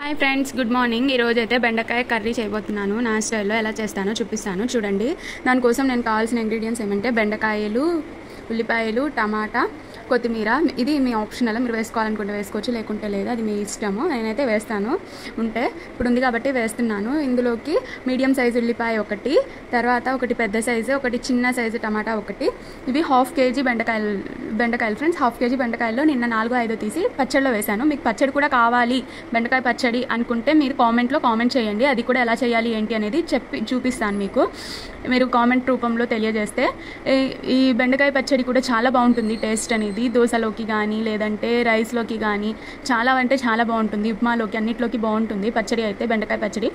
Hi friends, good morning. ఈరోజు అయితే బెండకాయ కర్రీ చేయబోతున్నాను. నా స్టైల్లో ఎలా చేస్తానో చూపిస్తాను చూడండి. దానికోసం నేను కావాల్సిన ఇంగ్రీడియంట్స్ ఏమంటే బెండకాయలు, ఉల్లిపాయలు, టమాటా, కొత్తిమీర. ఇది మీ ఆప్షనల్, మీరు వేసుకోవాలనుకుంటే వేసుకోవచ్చు, లేకుంటే లేదు, అది మీ ఇష్టము. నేనైతే వేస్తాను, ఉంటే ఇప్పుడు ఉంది కాబట్టి వేస్తున్నాను. ఇందులోకి మీడియం సైజు ఉల్లిపాయ ఒకటి, తర్వాత ఒకటి పెద్ద సైజు, ఒకటి చిన్న సైజు టమాటా ఒకటి. ఇవి హాఫ్ కేజీ బెండకాయలు ఫ్రెండ్స్. హాఫ్ కేజీ బెండకాయల్లో నిన్న 4-5 తీసి పచ్చడిలో వేశాను. మీకు పచ్చడి కూడా కావాలి, బెండకాయ పచ్చడి అనుకుంటే మీరు కామెంట్లో కామెంట్ చేయండి. అది కూడా ఎలా చేయాలి ఏంటి అనేది చూపిస్తాను మీకు. మీరు కామెంట్ రూపంలో తెలియజేస్తే ఈ బెండకాయ పచ్చడి కూడా చాలా బాగుంటుంది. టేస్ట్ అనేది దోశలోకి కానీ లేదంటే రైస్లోకి కానీ చాలా అంటే చాలా బాగుంటుంది. ఉప్మాలోకి అన్నిట్లోకి బాగుంటుంది పచ్చడి అయితే, బెండకాయ పచ్చడి.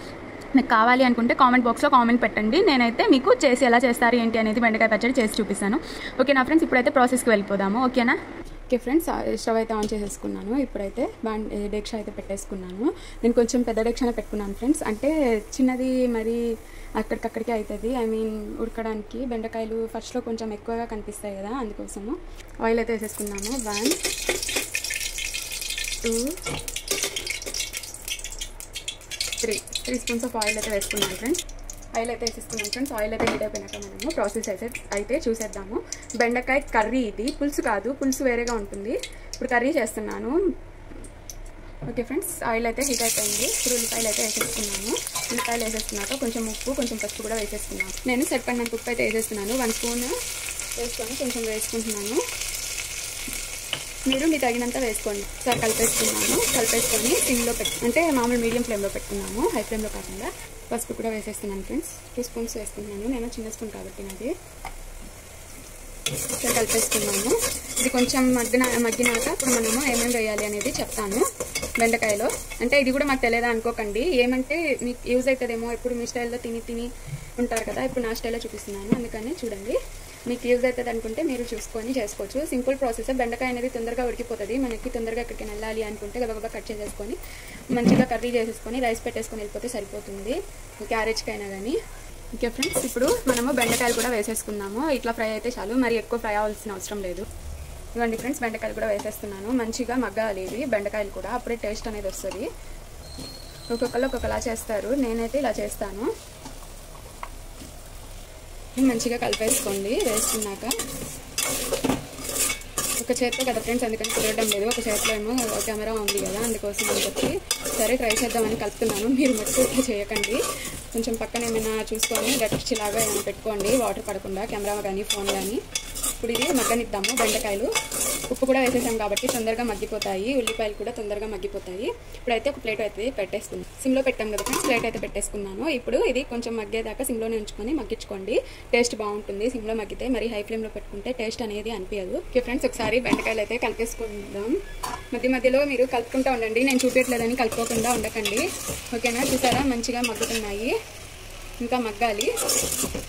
మీకు కావాలి అనుకుంటే కామెంట్ బాక్స్లో కామెంట్ పెట్టండి. నేనైతే మీకు చేసి ఎలా చేస్తారు ఏంటి అనేది బెండకాయ పచ్చడి చేసి చూపిస్తాను. ఓకేనా ఫ్రెండ్స్, ఇప్పుడైతే ప్రాసెస్కి వెళ్ళిపోదాము. ఓకేనా? ఓకే ఫ్రెండ్స్, స్టవ్ అయితే ఆన్ చేసేసుకున్నాను. ఇప్పుడైతే డెక్ష అయితే పెట్టేసుకున్నాను. నేను కొంచెం పెద్ద డెక్షనే పెట్టుకున్నాను ఫ్రెండ్స్, అంటే చిన్నది మరి అక్కడికక్కడికే అవుతుంది. ఉడకడానికి బెండకాయలు ఫస్ట్లో కొంచెం ఎక్కువగా కనిపిస్తాయి కదా, అందుకోసము. ఆయిల్ అయితే వేసేసుకున్నాను. 1, 2, 3 స్పూన్స్ ఆఫ్ ఆయిల్ అయితే వేసుకున్నాను ఫ్రెండ్స్. ఆయిల్ అయితే వేసేసుకున్నాను ఫ్రెండ్స్. ఆయిల్ అయితే హీట్ అయిపోయినాక మనము ప్రాసెస్ అయితే చూసేద్దాము. బెండకాయ కర్రీ ఇది, పులుసు కాదు, పులుసు వేరేగా ఉంటుంది. ఇప్పుడు కర్రీ చేస్తున్నాను. ఓకే ఫ్రెండ్స్, ఆయిల్ అయితే హీట్ అయిపోయింది. ఇప్పుడు ఉల్లిపాయలు అయితే వేసేసుకున్నాను. ఉల్లిపాయలు వేసేసుకున్నాక కొంచెం ఉప్పు, కొంచెం పసుపు కూడా వేసేసుకున్నాను. నేను సరిపడినంత ఉప్పు అయితే వేసేస్తున్నాను. 1 స్పూన్ వేసుకొని కొంచెం వేసుకుంటున్నాను. మీరు మీ తగినంత వేసుకోండి. సార్ కలిపేసుకొని సిమ్లో అంటే మామూలు మీడియం ఫ్లేమ్లో పెట్టుకున్నాము, హై ఫ్లేమ్లో కాకుండా. పసుపు కూడా వేసేస్తున్నాను ఫ్రెండ్స్. 2 స్పూన్స్ వేసుకుంటున్నాను, నేను చిన్న స్పూన్ కాబట్టి నాది. సార్ కలిపేసుకున్నాము. ఇది కొంచెం మగ్గినాక ఇప్పుడు మనము ఏమేమి వేయాలి అనేది చెప్తాను. బెండకాయలో అంటే ఇది కూడా మాకు తెలియదా అనుకోకండి, ఏమంటే మీకు యూజ్ అవుతుందేమో. ఇప్పుడు మీ స్టైల్లో తిని ఉంటారు కదా, ఇప్పుడు నా స్టైల్లో చూపిస్తున్నాను, అందుకని చూడండి. మీకు యూజ్ అవుతుంది అనుకుంటే మీరు చూసుకొని చేసుకోవచ్చు. Simple process. బెండకాయ అనేది తొందరగా ఉడికిపోతుంది. మనకి తొందరగా ఎక్కడికి వెళ్ళాలి అనుకుంటే గబగబా కట్ చేసేసుకొని మంచిగా కర్రీ చేసేసుకొని రైస్ పెట్టేసుకొని వెళ్ళిపోతే సరిపోతుంది, క్యారేజ్కైనా కానీ. ఓకే ఫ్రెండ్స్, ఇప్పుడు మనము బెండకాయలు కూడా వేసేసుకున్నాము. ఇట్లా ఫ్రై అయితే చాలు, మరి ఎక్కువ ఫ్రై అవ్వాల్సిన అవసరం లేదు. ఇవ్వండి ఫ్రెండ్స్, బెండకాయలు కూడా వేసేస్తున్నాను. మంచిగా మగ్గాలి ఇవి బెండకాయలు కూడా, అప్పుడే టేస్ట్ అనేది వస్తుంది. ఒక్కొక్కరు ఒక్కొక్కలా చేస్తారు, నేనైతే ఇలా చేస్తాను. మంచిగా కలిపేసుకోండి. వేసుకున్నాక ఒక చేతిలో కదా ఫ్రెండ్స్, అందుకని కుదరడం లేదు. ఒక చేతిలో ఏమో కెమెరా ఉంది కదా, అందుకోసం అని చెప్పి సరే ట్రై చేద్దామని కలుపుతున్నాను. మీరు మట్టుకు ఇట్లా చేయకండి, కొంచెం పక్కన ఏమైనా చూసుకొని గట్టిలాగా ఏమైనా పెట్టుకోండి, వాటర్ పడకుండా, కెమెరా కానీ ఫోన్ కానీ. ఇప్పుడు ఇది మగ్గనిద్దాము. బెండకాయలు ఉప్పు కూడా వేసేసాం కాబట్టి తొందరగా మగ్గిపోతాయి, ఉల్లిపాయలు కూడా తొందరగా మగ్గిపోతాయి. ఇప్పుడైతే ఒక ప్లేట్ అయితే పెట్టేసుకున్నాను. సిమ్లో పెట్టాం కదా ఫ్రెండ్స్, ప్లేట్ అయితే పెట్టేసుకున్నాను. ఇప్పుడు ఇది కొంచెం మగ్గేదాకా సిమ్లోనే ఉంచుకొని మగ్గించుకోండి, టేస్ట్ బాగుంటుంది. సిమ్లో మగ్గితే మరి హై ఫ్లేమ్లో పెట్టుకుంటే టేస్ట్ అనేది అనిపించదు. ఓకే ఫ్రెండ్స్, ఒకసారి బెండకాయలు అయితే కలిపేసుకుందాం. మధ్యలో మీరు కలుపుకుంటూ ఉండండి, నేను చూపించలేదని కలుపుకోకుండా ఉండకండి. ఓకేనా? చూసారా మంచిగా మగ్గుతున్నాయి, ఇంకా మగ్గాలి.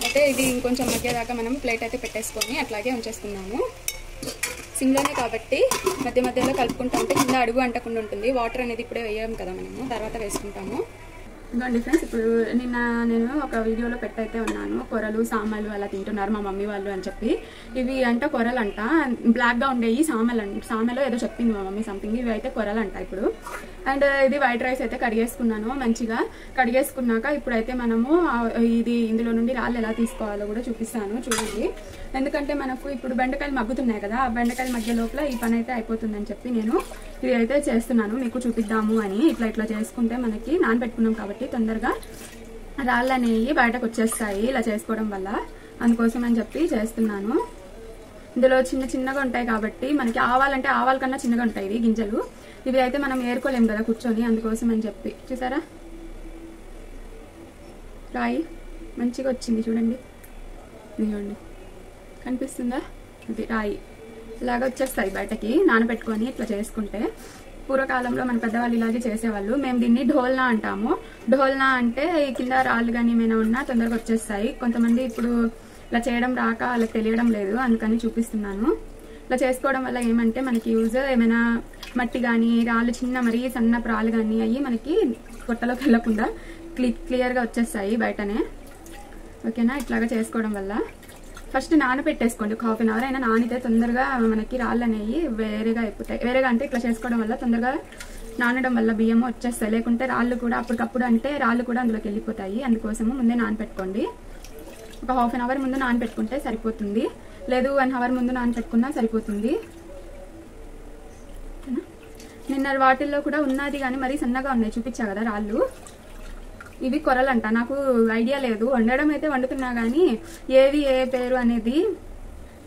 అయితే ఇది ఇంకొంచెం మగ్గేదాకా మనం ప్లేట్ అయితే పెట్టేసుకొని అట్లాగే ఉంచేసుకున్నాము. సిమ్లోనే కాబట్టి మధ్యలో కలుపుకుంటూ ఉంటే కింద అడుగు అంటకుండా ఉంటుంది. వాటర్ అనేది ఇప్పుడే వేయం కదా మనము, తర్వాత వేసుకుంటాము. ఇదిగోండి ఫ్రెండ్స్, ఇప్పుడు నేను ఒక వీడియోలో పెట్టయితే ఉన్నాను. కొరలు, సామలు అలా తింటున్నారు మా మమ్మీ వాళ్ళు అని చెప్పి. ఇవి అంటే కొరలు అంట, బ్లాక్గా ఉండేవి సామెలో ఏదో చెప్పింది మా మమ్మీ సంథింగ్. ఇవి అయితే కొరలు అంట ఇప్పుడు. అండ్ ఇది వైట్ రైస్ అయితే కడిగేసుకున్నాను. మంచిగా కడిగేసుకున్నాక ఇప్పుడైతే మనము ఇందులో నుండి రాళ్ళు ఎలా తీసుకోవాలో కూడా చూపిస్తాను చూడండి. ఎందుకంటే మనకు ఇప్పుడు బెండకాయలు మగ్గుతున్నాయి కదా, ఆ బెండకాయలు మధ్య లోపల ఈ పని అయితే అయిపోతుందని చెప్పి నేను ఇది అయితే చేస్తున్నాను, మీకు చూపిద్దాము అని. ఇట్లా చేసుకుంటే మనకి నానబెట్టుకున్నాం కాబట్టి తొందరగా రాళ్ళు అనేవి బయటకు వచ్చేస్తాయి ఇలా చేసుకోవడం వల్ల, అందుకోసం అని చెప్పి చేస్తున్నాను. ఇందులో చిన్నగా ఉంటాయి కాబట్టి మనకి ఆవాలంటే ఆవాల కన్నా చిన్నగా ఉంటాయి ఇవి గింజలు. ఇవి అయితే మనం ఏరుకోలేము కదా కూర్చొని, అందుకోసం అని చెప్పి. చూసారా రాయి మంచిగా వచ్చింది చూడండి, ఇదిగోండి కనిపిస్తుందా, ఇది రాయి ఇలాగా వచ్చేస్తాయి బయటకి నానబెట్టుకొని ఇట్లా చేసుకుంటే. పూర్వకాలంలో మన పెద్దవాళ్ళు ఇలాగే చేసేవాళ్ళు. మేము దీన్ని ఢోల్నా అంటాము. ఢోల్నా అంటే కింద రాళ్ళు కానీ ఏమైనా ఉన్నా తొందరగా వచ్చేస్తాయి. కొంతమంది ఇప్పుడు ఇలా చేయడం రాక వాళ్ళకి తెలియడం లేదు, అందుకని చూపిస్తున్నాను. ఇలా చేసుకోవడం వల్ల ఏమంటే మనకి యూజ్, ఏమైనా మట్టి కానీ రాళ్ళు మరీ సన్న రాళ్ళు కానీ అవి మనకి పొట్టలోకి వెళ్ళకుండా క్లియర్గా వచ్చేస్తాయి బయటనే. ఓకేనా? ఇట్లాగా చేసుకోవడం వల్ల ఫస్ట్ నానబెట్టేసుకోండి. ఒక హాఫ్ అన్ అవర్ అయినా నానితే తొందరగా మనకి రాళ్ళు అనేవి వేరేగా అయిపోతాయి. వేరేగా అంటే ఇట్లా చేసుకోవడం వల్ల తొందరగా నానడం వల్ల బియ్యం వచ్చేస్తాయి, లేకుంటే రాళ్ళు కూడా అప్పటికప్పుడు అంటే రాళ్ళు కూడా అందులోకి వెళ్ళిపోతాయి. అందుకోసము ముందే నానపెట్టుకోండి. ఒక హాఫ్ అన్ అవర్ ముందు నానపెట్టుకుంటే సరిపోతుంది, లేదు 1 అవర్ ముందు నానపెట్టుకున్నా సరిపోతుంది. నిన్న వాటిల్లో కూడా ఉన్నది కానీ మరీ సన్నగా ఉన్నాయి, చూపించా కదా రాళ్ళు. ఇవి కొరలంట. నాకు ఐడియా లేదు, వండడం అయితే వండుతున్నా కానీ ఏవి ఏ పేరు అనేది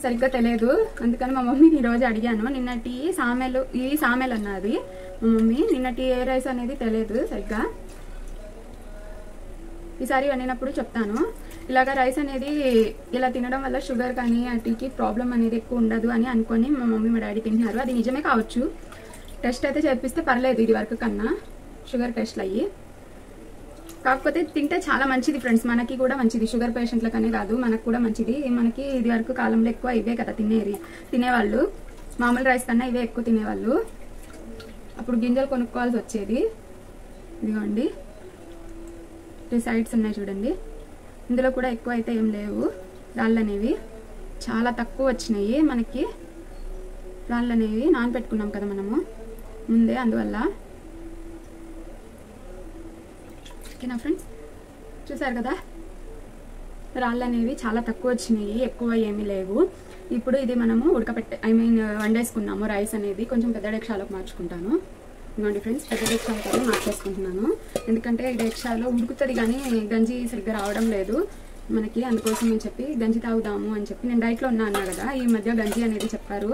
సరిగ్గా తెలియదు. అందుకని మా మమ్మీని ఈరోజు అడిగాను. నిన్నటి సామెలు, ఇవి సామెలు అన్నది మా మమ్మీ. నిన్నటి ఏ రైస్ అనేది తెలియదు సరిగ్గా. ఈసారి వండినప్పుడు చెప్తాను. ఇలాగ రైస్ అనేది ఇలా తినడం వల్ల షుగర్ కానీ వాటికి ప్రాబ్లం అనేది ఎక్కువ ఉండదు అని అనుకొని మా మమ్మీ మా డాడీ తింటున్నారు. అది నిజమే కావచ్చు. టెస్ట్ అయితే చేపిస్తే పర్లేదు ఇది వరకు కన్నా, షుగర్ టెస్ట్లు అయ్యి. కాకపోతే తింటే చాలా మంచిది ఫ్రెండ్స్, మనకి కూడా మంచిది. షుగర్ పేషెంట్లకనే కాదు, మనకు కూడా మంచిది. మనకి ఇది వరకు కాలంలో ఎక్కువ ఇవే కదా తినేవాళ్ళు. మామూలు రైస్ కన్నా ఇవే ఎక్కువ తినేవాళ్ళు. అప్పుడు గింజలు కొనుక్కోవాల్సి వచ్చేది. ఇదిగోండి 2 సైడ్స్ ఉన్నాయి చూడండి. ఇందులో కూడా ఎక్కువ అయితే ఏం లేవు రాళ్ళు అనేవి, చాలా తక్కువ వచ్చినాయి మనకి. రాళ్ళు అనేవి నానబెట్టుకున్నాం కదా మనము ముందే, అందువల్ల. ఓకేనా ఫ్రెండ్స్, చూసారు కదా రాళ్ళు అనేవి చాలా తక్కువ వచ్చినాయి, ఎక్కువ ఏమీ లేవు. ఇప్పుడు ఇది మనము వండేసుకున్నాము. రైస్ అనేది కొంచెం పెద్ద డేక్షాలోకి మార్చుకుంటాను. ఇదిగోండి ఫ్రెండ్స్, పెద్ద డేక్షాలో మార్చేసుకుంటున్నాను. ఎందుకంటే ఈ డేక్షాలో ఉడుకుతుంది కానీ గంజి సరిగ్గా రావడం లేదు మనకి. అందుకోసం అని చెప్పి గంజి తాగుదాము అని చెప్పి, నేను డైట్లో అన్నా కదా, ఈ మధ్య గంజి అనేది చెప్పారు,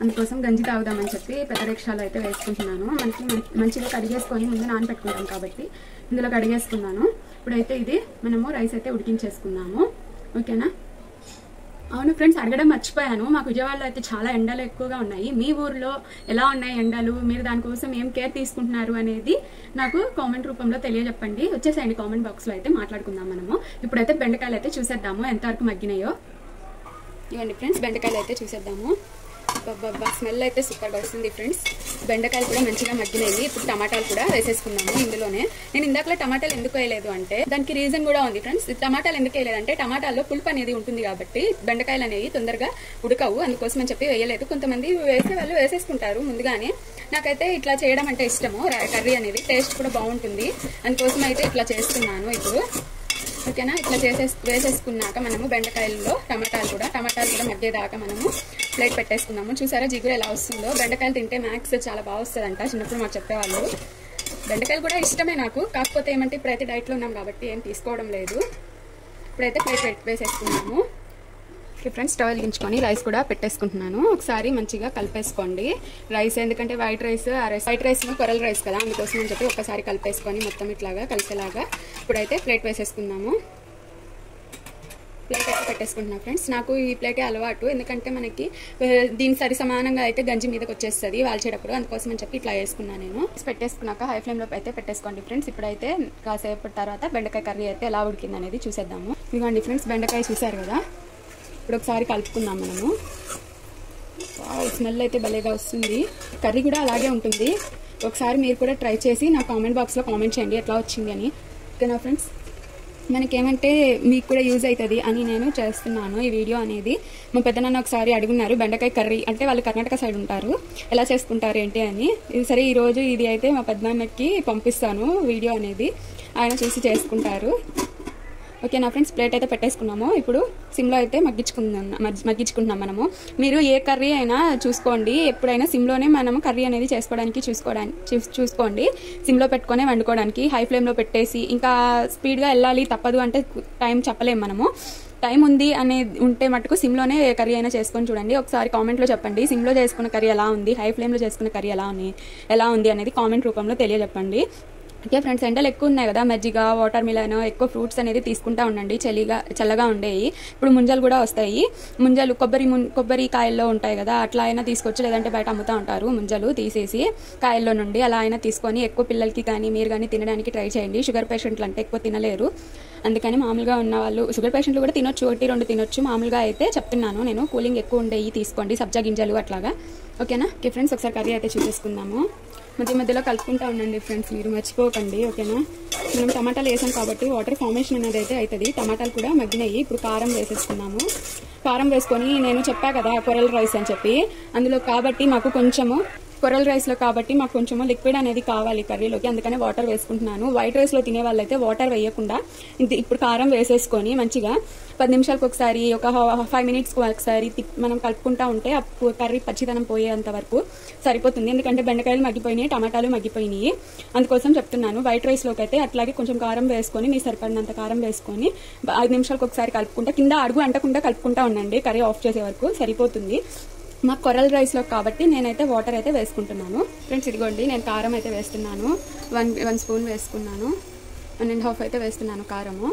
అందుకోసం గంజి తాగుదామని చెప్పి పెద్ద డేక్షాలో అయితే వేసుకుంటున్నాను. మనకి మంచిగా కడిగేసుకొని ముందు నానపెట్టుకుంటాం కాబట్టి ఇందులో కడిగేసుకున్నాను. ఇప్పుడైతే ఇది మనము రైస్ అయితే ఉడికించేసుకున్నాము. ఓకేనా. అవును ఫ్రెండ్స్, అడగడం మర్చిపోయాను. మాకు విజయవాడలో అయితే చాలా ఎండలు ఎక్కువగా ఉన్నాయి. మీ ఊర్లో ఎలా ఉన్నాయి ఎండలు, మీరు దానికోసం ఏం కేర్ తీసుకుంటున్నారు అనేది నాకు కామెంట్ రూపంలో తెలియజెప్పండి. వచ్చేసేయండి కామెంట్ బాక్స్లో, అయితే మాట్లాడుకుందాం మనము. ఇప్పుడైతే బెండకాయలు అయితే చూసేద్దాము ఎంతవరకు మగ్గినాయో. ఇవ్వండి ఫ్రెండ్స్, బెండకాయలు అయితే చూసేద్దాము. స్మెల్ అయితే సూపర్గా వస్తుంది ఫ్రెండ్స్. బెండకాయలు కూడా మంచిగా మగ్గినాయి. ఇప్పుడు టమాటాలు కూడా వేసేసుకున్నాము ఇందులోనే. నేను ఇందాకలో టమాటాలు ఎందుకు వేయలేదు అంటే దానికి రీజన్ కూడా ఉంది ఫ్రెండ్స్. టమాటాలు ఎందుకు వేయలేదంటే టమాటాల్లో పులుపు అనేది ఉంటుంది కాబట్టి బెండకాయలు అనేవి తొందరగా ఉడకవు, అందుకోసం అని చెప్పి వేయలేదు. కొంతమంది వేసే వాళ్ళు వేసేసుకుంటారు ముందుగానే. నాకైతే ఇట్లా చేయడం అంటే ఇష్టము. కర్రీ అనేది టేస్ట్ కూడా బాగుంటుంది, అందుకోసం అయితే ఇట్లా చేస్తున్నాను ఇప్పుడు. ఓకేనా. ఇట్లా వేసేసుకున్నాక మనము బెండకాయల్లో టమాటాలు కూడా మగ్గేదాకా మనము ప్లేట్ పెట్టేసుకున్నాము. చూసారా జిగురు ఎలా వస్తుందో. బెండకాయలు తింటే మ్యాక్స్ చాలా బాగా వస్తుందంట, చిన్నప్పుడు మాకు చెప్పేవాళ్ళు. బెండకాయలు కూడా ఇష్టమే నాకు, కాకపోతే ఏమంటే ఇప్పుడైతే డైట్లో ఉన్నాం కాబట్టి ఏం తీసుకోవడం లేదు. ఇప్పుడైతే ప్లేట్ వేసేసుకున్నాము. ఓకే ఫ్రెండ్స్, స్టవ్ వెలిగించుకొని రైస్ కూడా పెట్టేసుకుంటున్నాను. ఒకసారి మంచిగా కలిపేసుకోండి రైస్, ఎందుకంటే వైట్ రైస్ కొరల్ రైస్ కదా, అందుకోసం అని చెప్పి ఒకసారి కలిపేసుకొని మొత్తం ఇట్లాగా కలిసేలాగా ఇప్పుడైతే ప్లేట్ వేసేసుకున్నాము. ప్లేట్ అయితే పెట్టేసుకుంటున్నాను ఫ్రెండ్స్. నాకు ఈ ప్లేటే అలవాటు, ఎందుకంటే మనకి దీని సరి సమానంగా అయితే గంజి మీదకి వచ్చేస్తుంది వాల్చేటప్పుడు, అందుకోసం అని చెప్పి ఇట్లా వేసుకున్నాను నేను. పెట్టేసుకున్నాక హై ఫ్లేమ్లో అయితే పెట్టేసుకోండి ఫ్రెండ్స్. ఇప్పుడైతే కాసేపటి తర్వాత బెండకాయ కర్రీ అయితే ఎలా ఉడికింది అనేది చూసేద్దాము. ఇవ్వండి ఫ్రెండ్స్, బెండకాయ చూసారు కదా. ఇప్పుడు ఒకసారి కలుపుకుందాం మనము. స్మెల్ అయితే భలేగా వస్తుంది. కర్రీ కూడా అలాగే ఉంటుంది. ఒకసారి మీరు కూడా ట్రై చేసి నా కామెంట్ బాక్స్లో కామెంట్ చేయండి ఎట్లా వచ్చింది అని. ఓకేనా ఫ్రెండ్స్, మనకేమంటే మీకు కూడా యూజ్ అవుతుంది అని నేను చేస్తున్నాను ఈ వీడియో అనేది. మా పెద్దనాన్న ఒకసారి అడుగున్నారు బెండకాయ కర్రీ, అంటే వాళ్ళు కర్ణాటక సైడ్ ఉంటారు, ఎలా చేసుకుంటారు ఏంటి అని. సరే ఈరోజు ఇది అయితే మా పెద్దనాన్నకి పంపిస్తాను వీడియో అనేది, ఆయన చూసి చేసుకుంటారు. ఓకే నా ఫ్రెండ్స్, ప్లేట్ అయితే పెట్టేసుకున్నాము. ఇప్పుడు సిమ్లో అయితే మగ్గించుకుంటున్నాం మనము. మీరు ఏ కర్రీ అయినా చూసుకోండి, ఎప్పుడైనా సిమ్లోనే మనము కర్రీ అనేది చూసుకోండి. సిమ్లో పెట్టుకొని వండుకోవడానికి. హై ఫ్లేమ్లో పెట్టేసి ఇంకా స్పీడ్గా వెళ్ళాలి తప్పదు అంటే టైం చెప్పలేము మనము. టైం ఉంది అనేది ఉంటే మటుకు సిమ్లోనే ఏ కర్రీ అయినా చేసుకొని చూడండి. ఒకసారి కామెంట్లో చెప్పండి సిమ్లో చేసుకున్న కర్రీ ఎలా ఉంది, హై ఫ్లేమ్లో చేసుకున్న కర్రీ ఎలా ఉంది అనేది కామెంట్ రూపంలో తెలియజెప్పండి. ఓకే ఫ్రెండ్స్, ఎండలు ఎక్కువ ఉన్నాయి కదా, మజ్జిగ, వాటర్ మిలన్, ఎక్కువ ఫ్రూట్స్ అనేది తీసుకుంటా ఉండండి. చల్లగా ఉండేవి. ఇప్పుడు ముంజలు కూడా వస్తాయి. ముంజలు కొబ్బరికాయల్లో ఉంటాయి కదా, అట్లా అయినా తీసుకొచ్చి, లేదంటే బయట అమ్ముతూ ఉంటారు ముంజలు తీసేసి కాయల్లో నుండి. అలా అయినా తీసుకొని ఎక్కువ పిల్లలకి కానీ మీరు కానీ తినడానికి ట్రై చేయండి. షుగర్ పేషెంట్లు అంటే ఎక్కువ తినలేరు, అందుకని మామూలుగా ఉన్న వాళ్ళు, షుగర్ పేషెంట్లు కూడా తినొచ్చు, 1-2 తినొచ్చు. మామూలుగా అయితే చెప్తున్నాను నేను, కూలింగ్ ఎక్కువ ఉండేవి తీసుకోండి, సబ్జా గింజలు అట్లాగా. ఓకేనా. ఓకే ఫ్రెండ్స్, ఒకసారి కర్రీ అయితే చూసేసుకుందాము. మధ్యలో కలుపుకుంటూ ఉండండి ఫ్రెండ్స్, మీరు మర్చిపోకండి. ఓకేనా. మనం టమాటాలు వేసాం కాబట్టి వాటర్ ఫార్మేషన్ అనేది అయితే అవుతుంది. టమాటాలు కూడా మగ్గినాయి. ఇప్పుడు కారం వేసేసుకున్నాము. కారం వేసుకొని, నేను చెప్పా కదా కొరల్ రైస్ అని చెప్పి, అందులో కాబట్టి మాకు కొంచెము కొరల్ రైస్లో కాబట్టి మాకు కొంచెం లిక్విడ్ అనేది కావాలి కర్రీలోకి, అందుకనే వాటర్ వేసుకుంటున్నాను. వైట్ రైస్లో తినే వాళ్ళైతే వాటర్ వేయకుండా ఇప్పుడు కారం వేసేసుకొని మంచిగా 10 నిమిషాలకు ఒకసారి, ఒక 5 మినిట్స్కి ఒకసారి మనం కలుపుకుంటా ఉంటే ఆ కర్రీ పచ్చిదనం పోయేంత వరకు సరిపోతుంది. ఎందుకంటే బెండకాయలు మగ్గిపోయినాయి, టమాటాలు మగ్గిపోయినాయి, అందుకోసం చెప్తున్నాను. వైట్ రైస్లోకి అయితే అట్లాగే కొంచెం కారం వేసుకొని, మీ సరిపడినంత కారం వేసుకొని 5 నిమిషాలకు ఒకసారి కలుపుకుంటా, కింద అడుగు అంటకుండా కలుపుకుంటా ఉండండి. కర్రీ ఆఫ్ చేసే వరకు సరిపోతుంది. మాకు కొరల్ రైస్లో కాబట్టి నేనైతే వాటర్ అయితే వేసుకుంటున్నాను. ఫ్రెండ్స్ ఇదిగోండి, నేను కారం అయితే వేస్తున్నాను. 1 స్పూన్ వేసుకున్నాను. 1.5 అయితే వేస్తున్నాను కారము.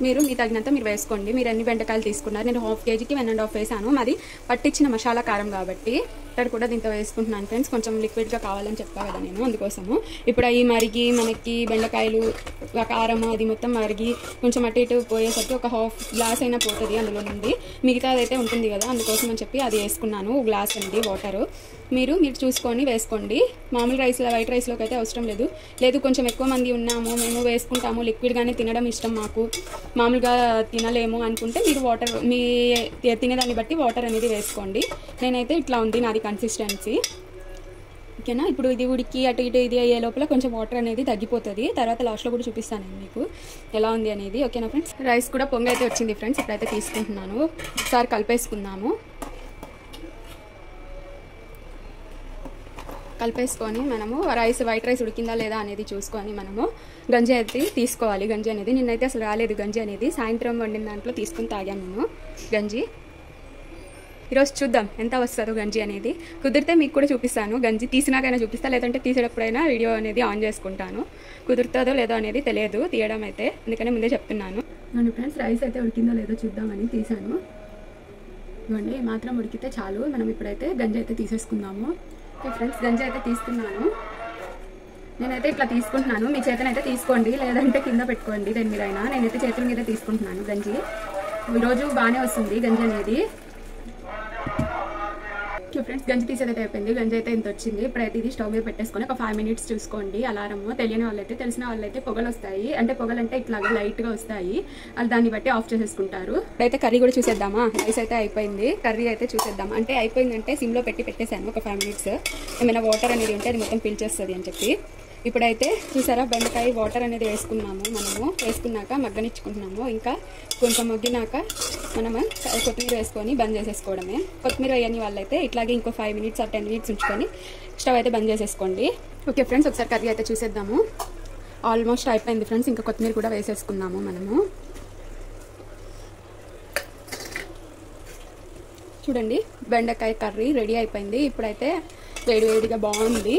మీరు మీ తగినంత మీరు వేసుకోండి. మీరు ఎన్ని బెండకాయలు తీసుకున్నారు, నేను 1/2 kgకి 1.5 వేసాను. మాది పట్టించిన మసాలా కారం కాబట్టి ఇక్కడ కూడా దీంతో వేసుకుంటున్నాను ఫ్రెండ్స్. కొంచెం లిక్విడ్గా కావాలని చెప్పా కదా నేను, అందుకోసము. ఇప్పుడు అవి మరిగి మనకి బెండకాయలు కారం అది మొత్తం మరిగి కొంచెం అటు ఇటు పోయేసరికి ఒక 1/2 గ్లాస్ అయినా పోతుంది అందులో నుండి, మిగతా అదైతే ఉంటుంది కదా, అందుకోసం అని చెప్పి అది వేసుకున్నాను. గ్లాస్ అండి వాటరు. మీరు చూసుకొని వేసుకోండి. మామూలు రైస్లో, వైట్ రైస్లోకి అయితే అవసరం లేదు కొంచెం ఎక్కువ మంది ఉన్నాము, మేము వేసుకుంటాము, లిక్విడ్గానే తినడం ఇష్టం మాకు, మామూలుగా తినలేము అనుకుంటే మీరు వాటర్, మీ తినేదాన్ని బట్టి వాటర్ అనేది వేసుకోండి. నేనైతే ఇట్లా ఉంది నాది కన్సిస్టెన్సీ, ఓకేనా. ఇప్పుడు ఇది ఉడికి అటు ఇటు ఇది అయ్యే లోపల కొంచెం వాటర్ అనేది తగ్గిపోతుంది. తర్వాత లాస్ట్లో కూడా చూపిస్తాను నేను మీకు ఎలా ఉంది అనేది, ఓకేనా ఫ్రెండ్స్. రైస్ కూడా పొంగి అయితే వచ్చింది ఫ్రెండ్స్. ఇప్పుడైతే తీసుకుంటున్నాను. ఒకసారి కలిపేసుకుందాము. కలిపేసుకొని మనము రైస్, వైట్ రైస్ ఉడికిందా లేదా అనేది చూసుకొని మనము గంజి అయితే తీసుకోవాలి. గంజి అనేది నిన్నైతే అసలు రాలేదు. గంజి అనేది సాయంత్రం వండిన దాంట్లో తీసుకుని తాగాను నేను గంజి. ఈరోజు చూద్దాం ఎంత వస్తుందో గంజి అనేది. కుదిరితే మీకు కూడా చూపిస్తాను. గంజి తీసినాకైనా చూపిస్తా, లేదంటే తీసేటప్పుడైనా వీడియో అనేది ఆన్ చేసుకుంటాను. కుదురుతుందో లేదో అనేది తెలియదు తీయడం అయితే, అందుకనే ముందే చెప్తున్నాను. అవును ఫ్రెండ్స్, రైస్ అయితే ఉడికిందో లేదో చూద్దామని తీసాను. ఇవ్వండి, మాత్రం ఉడికితే చాలు. మనం ఇప్పుడైతే గంజి అయితే తీసేసుకుందాము. ఓకే ఫ్రెండ్స్, గంజి అయితే తీసుకున్నాను. నేనైతే ఇట్లా తీసుకుంటున్నాను. మీ చేతనైతే తీసుకోండి, లేదంటే కింద పెట్టుకోండి దేని మీదైనా. నేనైతే చేతుల మీద తీసుకుంటున్నాను గంజి. ఈరోజు బాగానే వస్తుంది గంజి అనేది. ఓకే ఫ్రెండ్స్, గంజి తీసేదైతే అయిపోయింది. గంజి అయితే ఇంత వచ్చింది. ఇప్పుడైతే ఇది స్టవ్ మీద పెట్టేసుకొని ఒక 5 మినిట్స్ చూసుకోండి. అలారము తెలియని వాళ్ళైతే, తెలిసిన వాళ్ళైతే పొగలు వస్తాయి, అంటే పొగలంటే ఇట్లాగా లైట్గా వస్తాయి, అది దాన్ని బట్టి ఆఫ్ చేసేసుకుంటారు. ఇప్పుడైతే కర్రీ కూడా చూసేద్దామా. రైస్ అయితే అయిపోయింది, కర్రీ అయితే చూసేద్దాం. అంటే అయిపోయిందంటే సిమ్లో పెట్టేసాను ఒక 5 మినిట్స్. ఏమైనా వాటర్ అనేది ఉంటే అది మొత్తం పీల్చేస్తుంది అని చెప్పి. ఇప్పుడైతే చూసారా, బెండకాయ వాటర్ అనేది వేసుకున్నాము. మనము వేసుకున్నాక మగ్గనిచ్చుకుంటున్నాము. ఇంకా కొంచెం మగ్గినాక మనము కొత్తిమీర వేసుకొని బంద్ చేసేసుకోవడమే. కొత్తిమీర వేయని వాళ్ళైతే ఇట్లాగే ఇంకో 5 మినిట్స్ ఆర్ 10 మినిట్స్ ఉంచుకొని స్టవ్ అయితే బంద్ చేసేసుకోండి. ఓకే ఫ్రెండ్స్, ఒకసారి కర్రీ అయితే చూసేద్దాము. ఆల్మోస్ట్ అయిపోయింది ఫ్రెండ్స్. ఇంకా కొత్తిమీర కూడా వేసేసుకున్నాము మనము. చూడండి, బెండకాయ కర్రీ రెడీ అయిపోయింది. ఇప్పుడైతే వేడివేడిగా బాగుంది.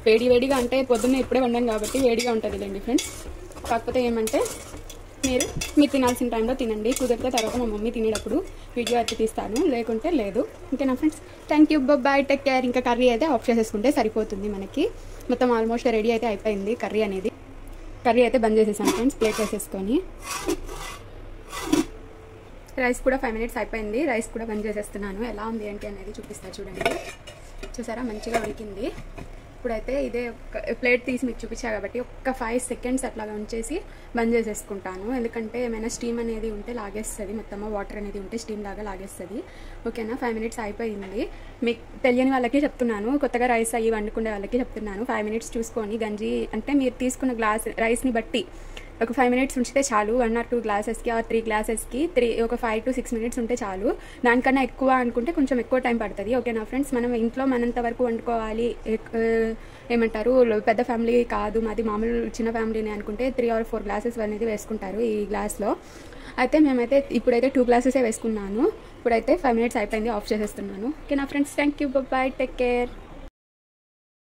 వేడిగా అంటే పొద్దున్న ఇప్పుడే వండాను కాబట్టి వేడిగా ఉంటుంది లేండి ఫ్రెండ్స్. కాకపోతే ఏమంటే మీరు తినాల్సిన టైంలో తినండి. కుదిరితే తర్వాత మా మమ్మీ తినేటప్పుడు వీడియో అయితే తీస్తాను, లేకుంటే లేదు. ఓకేనా friends, thank you, bye, take care. ఇంకా కర్రీ అయితే ఆఫ్ చేసేసుకుంటే సరిపోతుంది మనకి. మొత్తం ఆల్మోస్ట్ రెడీ అయితే అయిపోయింది కర్రీ అనేది. కర్రీ అయితే బంద్ చేసేసాను ఫ్రెండ్స్, ప్లేట్ వేసేసుకొని. రైస్ కూడా 5 మినిట్స్ అయిపోయింది. రైస్ కూడా బంద్ చేసేస్తున్నాను. ఎలా ఉంది ఏంటి అనేది చూపిస్తాను చూడండి. చూసారా, మంచిగా ఉడికింది. ఇప్పుడైతే ఇదే ప్లేట్ తీసి మీకు చూపించా కాబట్టి ఒక్క 5 సెకండ్స్ అట్లాగా ఉంచేసి బంద్ చేసేసుకుంటాను. ఎందుకంటే ఏమైనా స్టీమ్ అనేది ఉంటే లాగేస్తుంది, మొత్తము వాటర్ అనేది ఉంటే స్టీమ్ లాగా లాగేస్తుంది. ఓకేనా, 5 మినిట్స్ అయిపోయింది. మీకు తెలియని వాళ్ళకి చెప్తున్నాను, కొత్తగా రైస్ అయ్యి వండుకునే వాళ్ళకి చెప్తున్నాను. 5 మినిట్స్ చూసుకొని గంజి అంటే మీరు తీసుకున్న గ్లాస్ రైస్ని బట్టి ఒక 5 మినిట్స్ ఉంచితే చాలు. 1 or 2 గ్లాసెస్కి ఆర్ 3 గ్లాసెస్కి ఒక 5 to 6 మినిట్స్ ఉంటే చాలు. దానికన్నా ఎక్కువ అనుకుంటే కొంచెం ఎక్కువ టైం పడుతుంది. ఓకేనా ఫ్రెండ్స్, మనం ఇంట్లో మనంత వరకు వండుకోవాలి, ఏమంటారు పెద్ద ఫ్యామిలీ కాదు మాది, మామూలు చిన్న ఫ్యామిలీని అనుకుంటే 3 or 4 గ్లాసెస్ అనేది వేసుకుంటారు ఈ గ్లాస్లో. అయితే మేమైతే ఇప్పుడైతే 2 గ్లాసెసే వేసుకున్నాను. ఇప్పుడైతే 5 మినిట్స్ అయిపోయింది, ఆఫ్ చేసేస్తున్నాను. ఓకేనా friends, thank you, bye, take care.